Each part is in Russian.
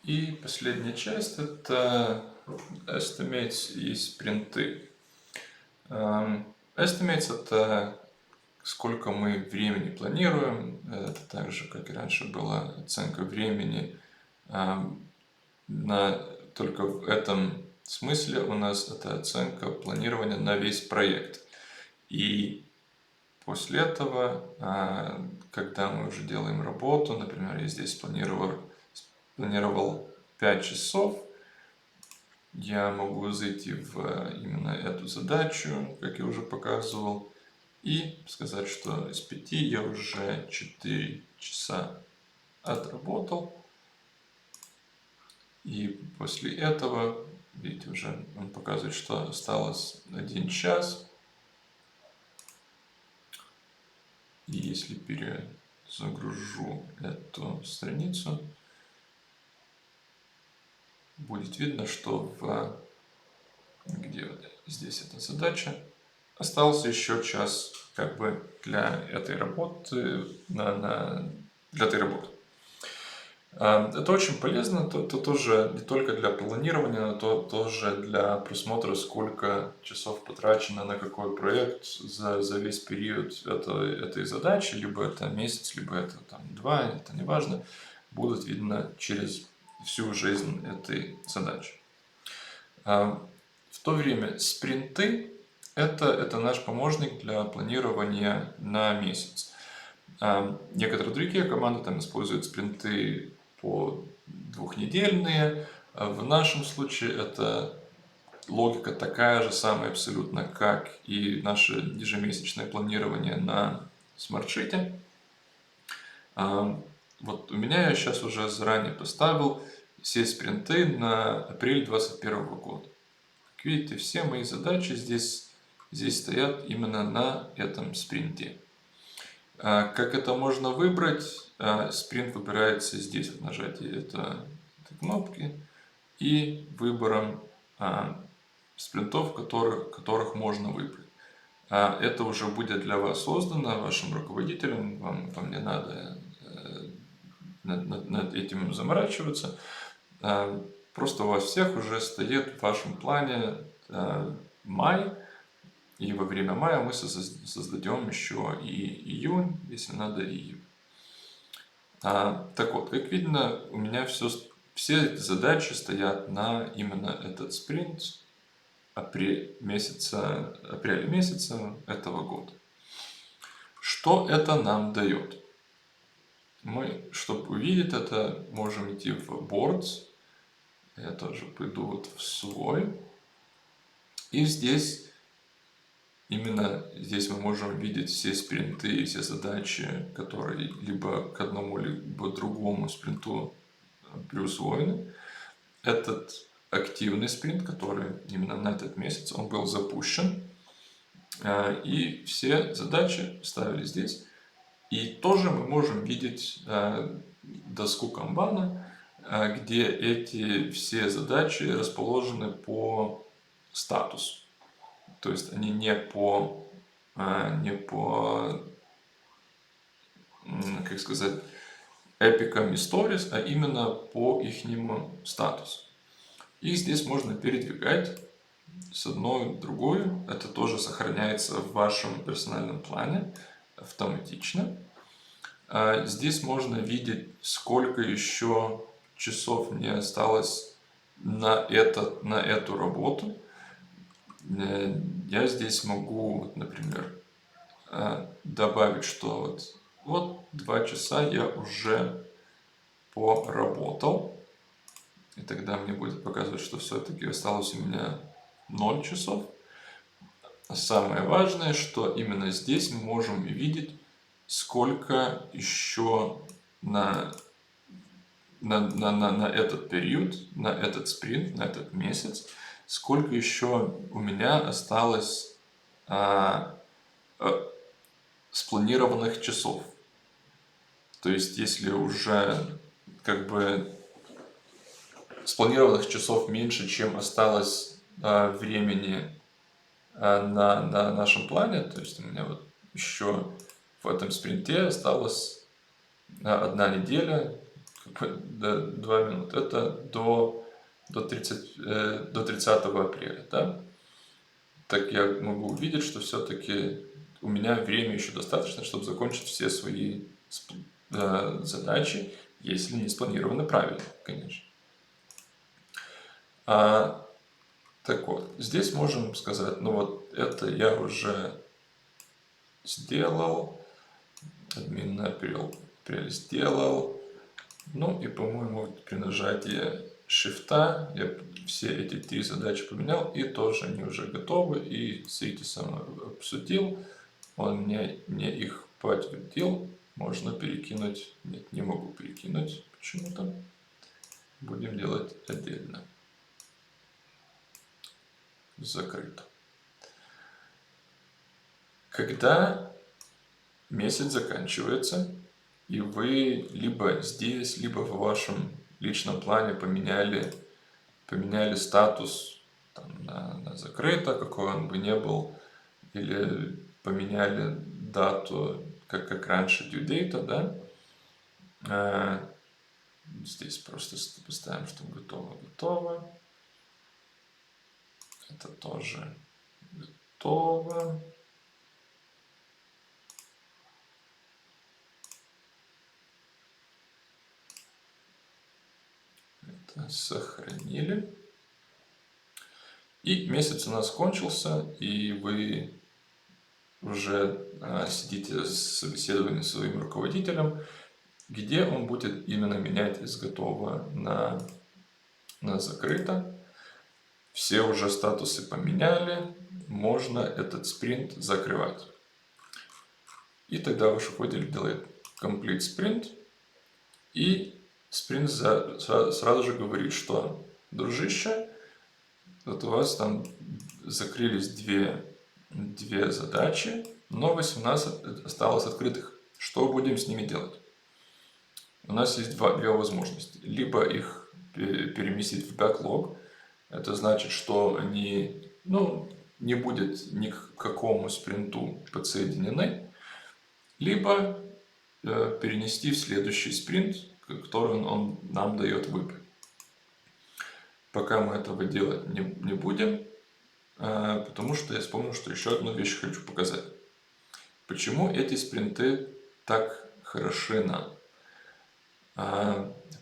И последняя часть — это estimates и спринты. Estimates — это сколько мы времени планируем. Это так же, как и раньше была оценка времени. Только в этом смысле у нас это оценка планирования на весь проект. И после этого, когда мы уже делаем работу, например, я здесь планировал 5 часов, я могу зайти в именно эту задачу, как я уже показывал, и сказать, что из 5 я уже 4 часа отработал. И после этого, видите, уже он показывает, что осталось 1 час. И если перезагружу эту страницу, будет видно, что где вот здесь эта задача, остался еще час как бы для этой работы, для этой работы. Это очень полезно, то тоже не только для планирования, но тоже для просмотра, сколько часов потрачено на какой проект за весь период этой задачи, либо это месяц, либо это 2, это не важно, будут видно через всю жизнь этой задачи. В то время спринты — это наш помощник для планирования на месяц. Некоторые другие команды используют спринты по двухнедельные. В нашем случае это логика такая же самая абсолютно, как и наше ежемесячное планирование на смарт-шите. Вот у меня я сейчас уже заранее поставил все спринты на апрель 2021 года. Как видите, все мои задачи здесь стоят именно на этом спринте. Как это можно выбрать? Спринт выбирается здесь, вот нажатие этой кнопки и выбором спринтов, которых можно выбрать. Это уже будет для вас создано вашим руководителем, вам не надо над этим заморачиваться. Просто у вас всех уже стоит в вашем плане май, и во время мая мы создадем еще и июнь, если надо, и июнь. Так вот, как видно, у меня все задачи стоят на именно этот спринт апреля месяца этого года. Что это нам дает? Мы, чтобы увидеть это, можем идти в Boards. Я тоже пойду вот в свой. И здесь мы можем видеть все спринты и все задачи, которые либо к одному, либо другому спринту приусвоены. Этот активный спринт, который именно на этот месяц, он был запущен. И все задачи ставили здесь. И тоже мы можем видеть доску канбана, где эти все задачи расположены по статусу. То есть они не по как сказать, эпикам и сторис, а именно по ихнему статусу. И здесь можно передвигать с одной в другую. Это тоже сохраняется в вашем персональном плане автоматично. Здесь можно видеть, сколько еще часов мне осталось на эту работу. Я здесь могу, например, добавить, что вот 2 часа я уже поработал. И тогда мне будет показывать, что все-таки осталось у меня 0 часов. А самое важное, что именно здесь мы можем видеть, сколько еще на этот период, на этот спринт, на этот месяц, сколько еще у меня осталось спланированных часов. То есть, если уже как бы спланированных часов меньше, чем осталось времени на нашем плане, то есть у меня вот еще в этом спринте осталась 1 неделя, 2 минуты. Это до 30 апреля, да? Так я могу увидеть, что все-таки у меня время еще достаточно, чтобы закончить все свои задачи, если не спланированы правильно, конечно. Так вот, здесь можем сказать, ну вот это я уже сделал, админ апрель сделал, ну и, по-моему, при нажатии Shift я все эти 3 задачи поменял, и тоже они уже готовы, и с Этисом обсудил, он мне их подтвердил, можно перекинуть, нет, не могу перекинуть почему-то, будем делать отдельно. Закрыто. Когда месяц заканчивается, и вы либо здесь, либо в вашем личном плане поменяли статус там, на закрыто, какой он бы не был, или поменяли дату, как раньше, due date, да? Здесь просто поставим, что готово. Это тоже готово. Это сохранили. И месяц у нас кончился, и вы уже сидите с собеседованием с своим руководителем, где он будет именно менять из готово на закрыто. Все уже статусы поменяли, можно этот спринт закрывать. И тогда ваш руководитель делает complete sprint, и спринт сразу же говорит, что, дружище, вот у вас там закрылись две задачи, но 18 осталось открытых. Что будем с ними делать? У нас есть две возможности. Либо их переместить в backlog. Это значит, что они не будет ни к какому спринту подсоединены. Либо перенести в следующий спринт, который он нам дает выбор. Пока мы этого делать не будем, потому что я вспомнил, что еще одну вещь хочу показать. Почему эти спринты так хороши нам?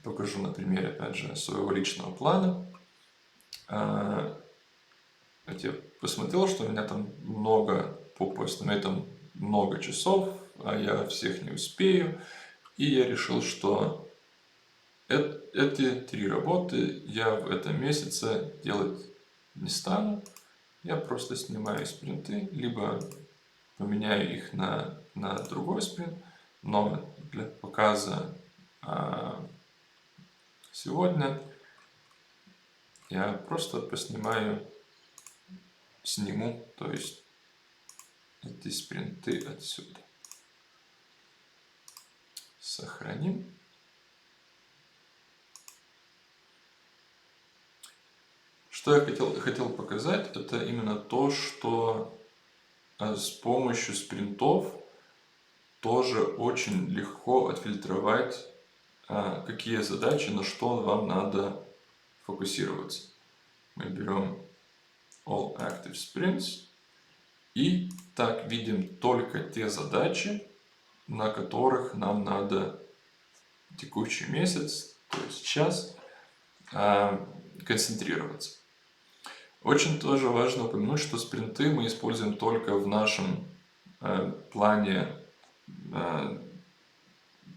Покажу на примере, опять же, своего личного плана. Я посмотрел, что у меня там много по постам, много часов, а я всех не успею. И я решил, что эти 3 работы я в этом месяце делать не стану. Я просто снимаю спринты, либо поменяю их на другой спринт, но для показа сегодня я просто сниму, то есть эти спринты отсюда. Сохраним. Что я хотел показать, это именно то, что с помощью спринтов тоже очень легко отфильтровать, какие задачи, на что вам надо фокусироваться. Мы берем All Active Sprints и так видим только те задачи, на которых нам надо текущий месяц, то есть час, концентрироваться. Очень тоже важно упомянуть, что спринты мы используем только в нашем плане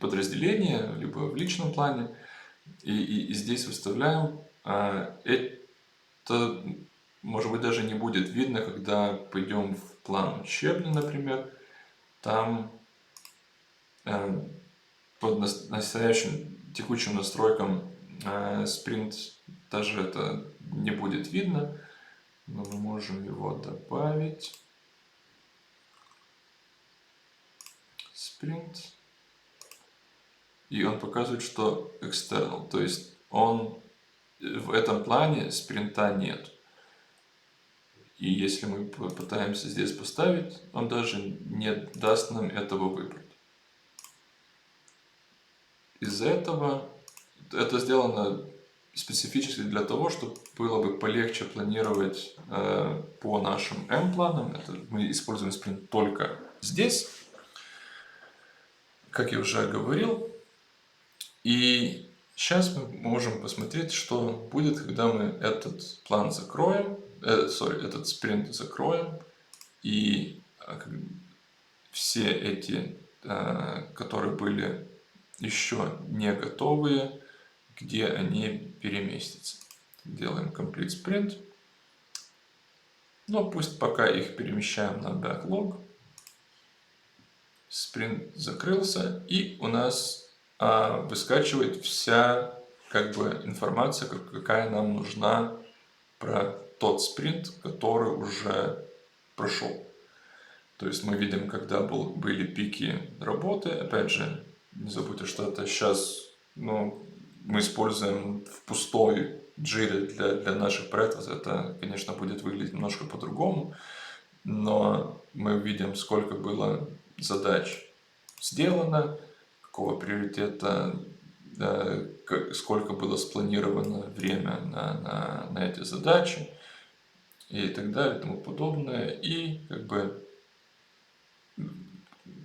подразделения, либо в личном плане. И здесь выставляем. Это, может быть, даже не будет видно, когда пойдем в план учебный, например. Там под настоящим текущим настройкам спринт даже это не будет видно. Но мы можем его добавить. Sprint. И он показывает, что external. То есть в этом плане спринта нет. И если мы попытаемся здесь поставить, он даже не даст нам этого выбрать. Из-за этого это сделано специфически для того, чтобы было бы полегче планировать по нашим M-планам. Это мы используем спринт только здесь, как я уже говорил. И сейчас мы можем посмотреть, что будет, когда мы этот план закроем, этот спринт закроем, и все эти, которые были еще не готовые, где они переместятся. Делаем complete sprint. Но пусть пока их перемещаем на backlog. Спринт закрылся, и у нас выскакивает вся информация, какая нам нужна про тот спринт, который уже прошел. То есть мы видим, когда были пики работы. Опять же, не забудьте, что это сейчас мы используем в пустой джире для наших проектов. Это, конечно, будет выглядеть немножко по-другому. Но мы видим, сколько было задач сделано, какого приоритета, сколько было спланировано время на эти задачи и так далее и тому подобное. И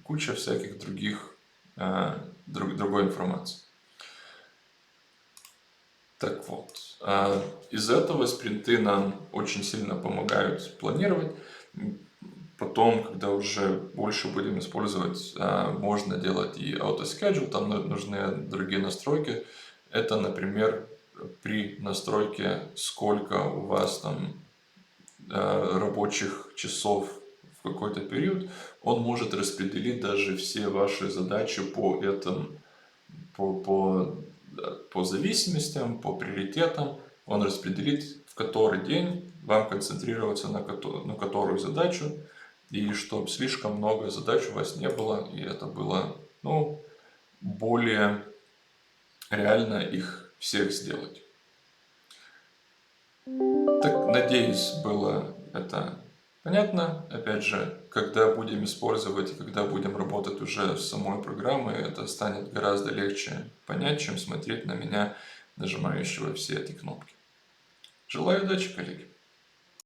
куча всяких другой информации. Так вот, из этого спринты нам очень сильно помогают планировать. Потом, когда уже больше будем использовать, можно делать и auto-schedule, там нужны другие настройки. Это, например, при настройке, сколько у вас там рабочих часов в какой-то период, он может распределить даже все ваши задачи по зависимостям, по приоритетам. Он распределит, в который день вам концентрироваться на которую задачу, и чтобы слишком много задач у вас не было, и это было более реально их всех сделать. Так, надеюсь, было это понятно. Опять же, когда будем использовать, когда будем работать уже с самой программой, это станет гораздо легче понять, чем смотреть на меня, нажимающего все эти кнопки. Желаю удачи, коллеги!